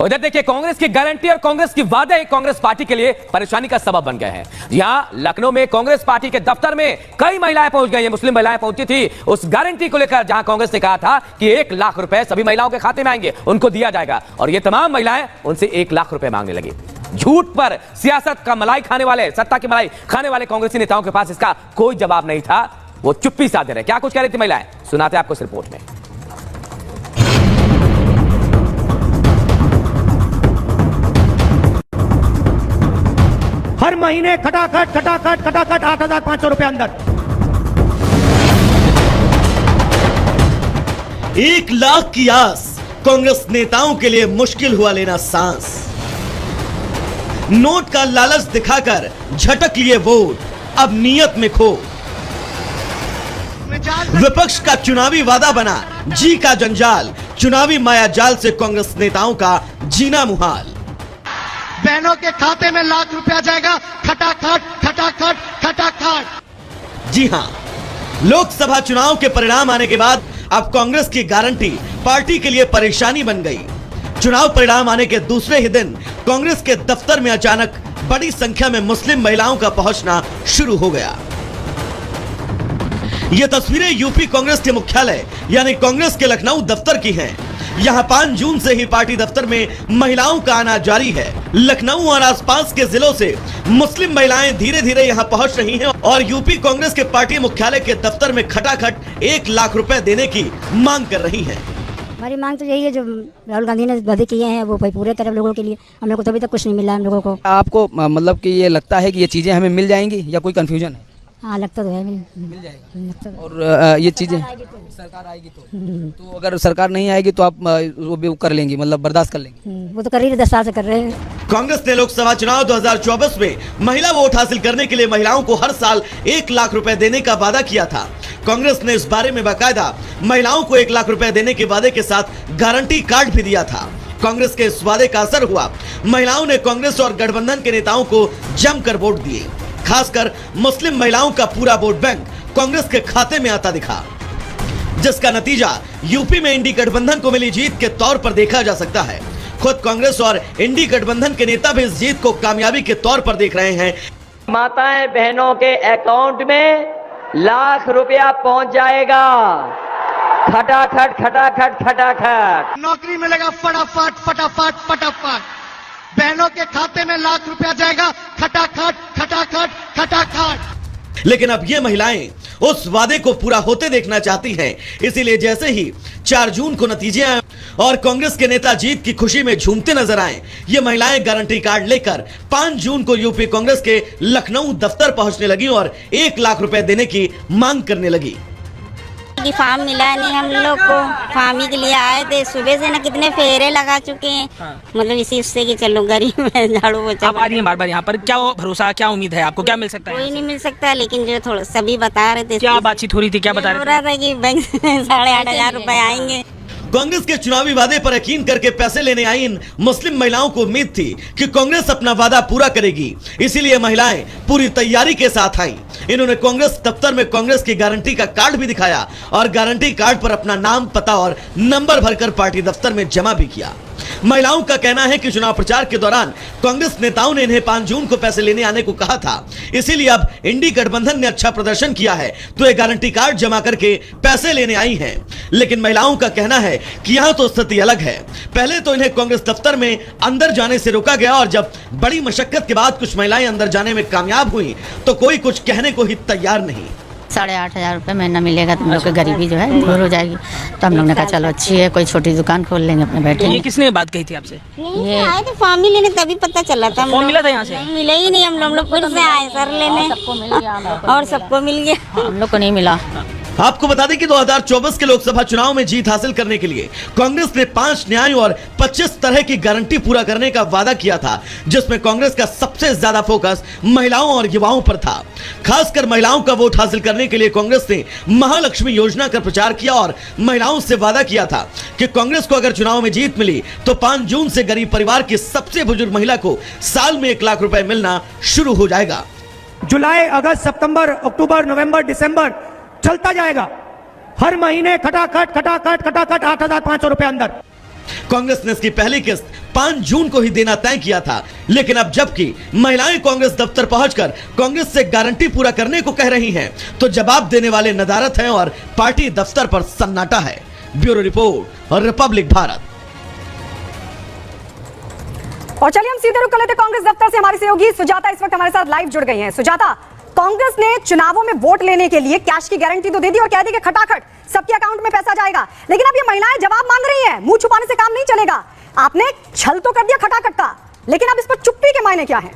उधर देखिए, कांग्रेस की गारंटी और कांग्रेस की वादे कांग्रेस पार्टी के लिए परेशानी का सबब बन गए हैं। यहां लखनऊ में कांग्रेस पार्टी के दफ्तर में कई महिलाएं पहुंच गई हैं। मुस्लिम महिलाएं पहुंची थी उस गारंटी को लेकर, जहां कांग्रेस ने कहा था कि 1 लाख रुपए सभी महिलाओं के खाते में आएंगे, उनको दिया जाएगा, और ये तमाम महिलाएं उनसे 1 लाख रुपए मांगने लगी। झूठ पर सियासत का मलाई खाने वाले, सत्ता की मलाई खाने वाले कांग्रेसी नेताओं के पास इसका कोई जवाब नहीं था। वो चुप्पी साधे रहे। क्या कुछ कह रही थी महिलाएं, सुनाते आपको इस रिपोर्ट में। हर महीने खटाखट 8,500 रुपए अंदर। 1 लाख की आस कांग्रेस नेताओं के लिए मुश्किल हुआ लेना सांस। नोट का लालच दिखाकर झटक लिए वोट, अब नियत में खो। विपक्ष का चुनावी वादा बना जी का जंजाल, चुनावी मायाजाल से कांग्रेस नेताओं का जीना मुहाल। बहनों के खाते में लाख रुपया जाएगा, खटाखट। जी हां, लोकसभा चुनाव के परिणाम आने के बाद अब कांग्रेस की गारंटी पार्टी के लिए परेशानी बन गई। चुनाव परिणाम आने के दूसरे ही दिन कांग्रेस के दफ्तर में अचानक बड़ी संख्या में मुस्लिम महिलाओं का पहुंचना शुरू हो गया। ये तस्वीरें यूपी कांग्रेस के मुख्यालय यानी कांग्रेस के लखनऊ दफ्तर की हैं। यहाँ 5 जून से ही पार्टी दफ्तर में महिलाओं का आना जारी है। लखनऊ और आसपास के जिलों से मुस्लिम महिलाएं धीरे धीरे यहाँ पहुंच रही हैं और यूपी कांग्रेस के पार्टी मुख्यालय के दफ्तर में खटाखट 1 लाख रुपए देने की मांग कर रही हैं। हमारी मांग तो यही है, जो राहुल गांधी ने वादे किए हैं वो भाई पूरे तरफ लोगों के लिए। हम लोग को तो अभी तक कुछ नहीं मिला हम लोगों को। आपको मतलब कि ये लगता है कि ये चीजें हमें मिल जाएंगी या कोई कंफ्यूजन है? हाँ, लगता तो है मिल जाएगा। लगता तो। और ये चीजें सरकार आएगी तो अगर सरकार नहीं आएगी तो आप वो भी कर लेंगी, मतलब बर्दाश्त कर लेंगी? वो तो कर ही 10 साल से कर रहे हैं। कांग्रेस ने लोकसभा चुनाव 2024 में महिला वोट हासिल करने के लिए महिलाओं को हर साल 1 लाख रुपए देने का वादा किया था। कांग्रेस ने इस बारे में बाकायदा महिलाओं को 1 लाख रुपए देने के वादे के साथ गारंटी कार्ड भी दिया था। कांग्रेस के इस वादे का असर हुआ। महिलाओं ने कांग्रेस और गठबंधन के नेताओं को जमकर वोट दिए। खासकर मुस्लिम महिलाओं का पूरा वोट बैंक कांग्रेस के खाते में आता दिखा, जिसका नतीजा यूपी में इंडी गठबंधन को मिली जीत के तौर पर देखा जा सकता है। खुद कांग्रेस और इंडी गठबंधन के नेता भी इस जीत को कामयाबी के तौर पर देख रहे हैं। माताएं बहनों के अकाउंट में लाख रुपया पहुंच जाएगा। खटाखट। नौकरी मिलेगा फटाफट। बहनों के खाते में लाख रुपया जाएगा, खटाखट। लेकिन अब ये महिलाएं उस वादे को पूरा होते देखना चाहती हैं। इसीलिए जैसे ही 4 जून को नतीजे आए और कांग्रेस के नेता जीत की खुशी में झूमते नजर आए, ये महिलाएं गारंटी कार्ड लेकर 5 जून को यूपी कांग्रेस के लखनऊ दफ्तर पहुंचने लगी और 1 लाख रुपए देने की मांग करने लगी। फॉर्म मिला नहीं हम लोग को, फॉर्म ही के लिए आए थे। सुबह से ना कितने फेरे लगा चुके हैं। मतलब इसी उससे कि चलो गरीब है, झाड़ू पोछा। आप आ रही हैं बार-बार यहाँ पर, क्या भरोसा, क्या उम्मीद है आपको, क्या मिल सकता है? कोई नहीं मिल सकता, लेकिन जो थोड़ा सभी बता रहे थे। क्या बातचीत हो रही थी, क्या बता रहे थे? हो रहा था कि बैंक से 8,500 रुपए आएंगे। कांग्रेस के चुनावी वादे पर यकीन करके पैसे लेने आई इन मुस्लिम महिलाओं को उम्मीद थी कि कांग्रेस अपना वादा पूरा करेगी। इसीलिए महिलाएं पूरी तैयारी के साथ आईं। इन्होंने कांग्रेस दफ्तर में कांग्रेस की गारंटी का कार्ड भी दिखाया और गारंटी कार्ड पर अपना नाम, पता और नंबर भरकर पार्टी दफ्तर में जमा भी किया। महिलाओं का कहना है कि चुनाव प्रचार के दौरान कांग्रेस नेताओं ने इन्हें 5 जून को पैसे लेने आने को कहा था। इसीलिए अब इंडी गठबंधन ने अच्छा प्रदर्शन किया है तो ये गारंटी कार्ड जमा करके पैसे लेने आई हैं। लेकिन महिलाओं का कहना है कि यहाँ तो स्थिति अलग है। पहले तो इन्हें कांग्रेस दफ्तर में अंदर जाने से रोका गया और जब बड़ी मशक्कत के बाद कुछ महिलाएं अंदर जाने में कामयाब हुई तो कोई कुछ कहने को ही तैयार नहीं। 8,500 रुपए महीना मिलेगा, तुम लोग की गरीबी जो है दूर हो जाएगी। तो हम लोग ने कहा चलो अच्छी है, कोई छोटी दुकान खोल लेंगे अपने बैठे। ये किसने बात कही थी आपसे? ये आए थे फॉर्म ही लेने, तभी पता चला था। फॉर्म मिला था यहाँ से? नहीं मिला ही नहीं, हम लोग फिर से आए सर लेने और सबको मिल गया, हम लोग को नहीं मिला। आपको बता दें कि 2024 के लोकसभा चुनाव में जीत हासिल करने के लिए कांग्रेस ने 5 न्याय और 25 तरह की गारंटी पूरा करने का वादा किया था, जिसमें कांग्रेस का सबसे ज्यादा फोकस महिलाओं और युवाओं पर था। खासकर महिलाओं का वोट हासिल करने के लिए कांग्रेस ने महालक्ष्मी योजना का प्रचार किया और महिलाओं से वादा किया था कि कांग्रेस को अगर चुनाव में जीत मिली तो 5 जून से गरीब परिवार की सबसे बुजुर्ग महिला को साल में 1 लाख रुपए मिलना शुरू हो जाएगा। जुलाई, अगस्त, सितंबर, अक्टूबर, नवंबर, दिसंबर चलता जाएगा। हर महीने खटाखट 8,500 रुपए अंदर। कांग्रेस ने इसकी पहली किस्त 5 जून को ही देना तय किया था, लेकिन अब जबकि महिलाएं कांग्रेस दफ्तर पहुंचकर कांग्रेस से गारंटी पूरा करने को कह रही हैं, तो जवाब देने वाले नदारत हैं और पार्टी दफ्तर पर सन्नाटा है। ब्यूरो रिपोर्ट और रिपब्लिक भारत। और चलिए हम सीधे रुक कर लेते कांग्रेस दफ्तर से। हमारी सहयोगी सुजाता इस वक्त हमारे साथ लाइव जुड़ गई हैं। सुजाता, कांग्रेस ने चुनावों में वोट लेने के लिए कैश की गारंटी तो दे दी और कह दी कि खटाखट सबके अकाउंट में पैसा जाएगा, लेकिन अब ये महिलाएं जवाब मांग रही हैं। मुंह छुपाने से काम नहीं चलेगा। आपने छल तो कर दिया खटाखट का, लेकिन अब इस पर चुप्पी के मायने क्या है?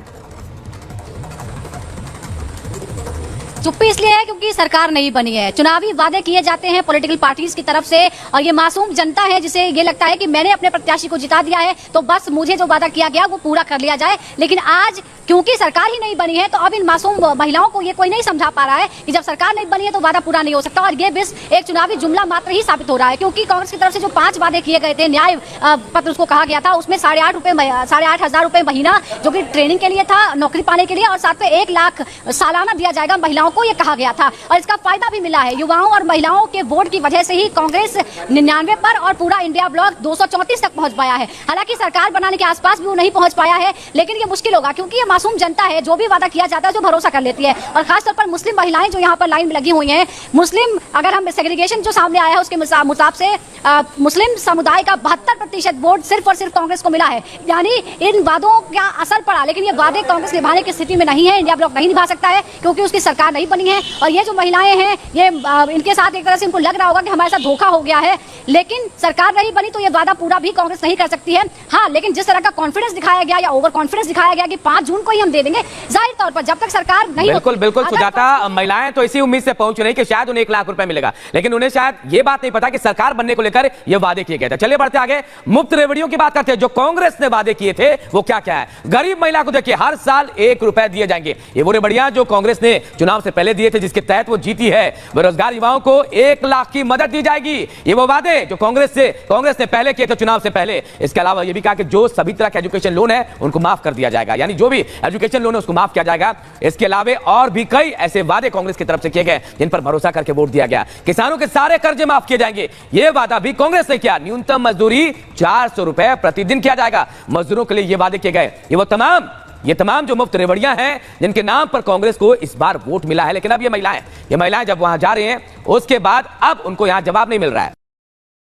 चुप्पी इसलिए है क्योंकि सरकार नहीं बनी है। चुनावी वादे किए जाते हैं पॉलिटिकल पार्टीज की तरफ से, और ये मासूम जनता है जिसे ये लगता है कि मैंने अपने प्रत्याशी को जिता दिया है तो बस मुझे जो वादा किया गया वो पूरा कर लिया जाए। लेकिन आज क्योंकि सरकार ही नहीं बनी है तो अब इन मासूम महिलाओं को ये कोई नहीं समझा पा रहा है कि जब सरकार नहीं बनी है तो वादा पूरा नहीं हो सकता, और ये बस एक चुनावी जुमला मात्र ही साबित हो रहा है। क्योंकि कांग्रेस की तरफ से जो 5 वादे किए गए थे, न्याय पत्र उसको कहा गया था, उसमें 8,500 रुपए महीना जो कि ट्रेनिंग के लिए था, नौकरी पाने के लिए, और साथ में 1 लाख सालाना दिया जाएगा महिलाओं को, ये कहा गया था। और इसका फायदा भी मिला है। युवाओं और महिलाओं के वोट की वजह से ही कांग्रेस 99 पर और पूरा इंडिया ब्लॉक 234 तक पहुंच पाया है। हालांकि सरकार बनाने के आसपास भी वो नहीं पहुंच पाया है, लेकिन ये मुश्किल होगा क्योंकि ये मासूम जनता है, जो भी वादा किया जाता है जो भरोसा कर लेती है। और खासतौर पर मुस्लिम महिलाएं जो यहाँ पर लाइन में लगी हुई हैं, मुस्लिम, अगर हम सेग्रीगेशन जो सामने आया है उसके मुताबिक से मुस्लिम समुदाय का 72% वोट सिर्फ और सिर्फ कांग्रेस को मिला है। यानी इन वादों का असर पड़ा, लेकिन ये वादे कांग्रेस निभाने की स्थिति में नहीं है। इंडिया ब्लॉक नहीं निभा सकता है क्योंकि उसकी सरकार नहीं बनी है। और ये जो महिलाएं हैं, ये इनके साथ एक तरह से इनको लग रहा होगा कि हमारे साथ धोखा हो गया है, लेकिन सरकार नहीं बनी तो ये वादा पूरा भी कांग्रेस नहीं कर सकती है। हाँ, लेकिन जिस तरह का कॉन्फिडेंस दिखाया गया या ओवर कॉन्फिडेंस दिखाया गया कि 5 जून को ही हम दे देंगे, जाहिर तौर पर जब तक सरकार नहीं, बिल्कुल सुजाता, महिलाएं तो इसी उम्मीद से पहुंच रही कि शायद उन्हें 1 लाख रुपए मिलेगा, लेकिन उन्हें शायद ये बात नहीं पता कि सरकार बनने को लेकर ये वादे किए गए थे। चलिए बढ़ते आगे, मुफ्त रेवड़ियों की बात करते हैं। जो कांग्रेस ने वादे किए थे वो क्या क्या है? गरीब महिला को देखिए, हर साल 1 रुपए दिए जाएंगे। ये वो रेवड़ियां जो कांग्रेस ने चुनाव से पहले दिए थे, जिसके तहत वो जीती है। बेरोजगार युवाओं को 1 लाख की मदद दी जाएगी। ये वो वादे जो कांग्रेस ने पहले किए थे चुनाव से पहले। इसके अलावा ये भी कहा कि जो सभी तरह के एजुकेशन लोन है उनको माफ कर दिया जाएगा, यानी जो भी एजुकेशन लोन है उसको माफ किया जाएगा। इसके अलावा और भी कई ऐसे वादे कांग्रेस की तरफ से किए गए जिन पर भरोसा करके वोट दिया गया। किसानों के सारे कर्जे माफ किए जाएंगे, यह वादा भी कांग्रेस ने किया। न्यूनतम मजदूरी 400 रुपए प्रतिदिन किया जाएगा मजदूरों के लिए, ये वादे किए गए। ये तमाम जो मुफ्त रेवड़ियां हैं जिनके नाम पर कांग्रेस को इस बार वोट मिला है। लेकिन अब ये महिलाएं जब वहां जा रहे हैं उसके बाद अब उनको यहां जवाब नहीं मिल रहा है।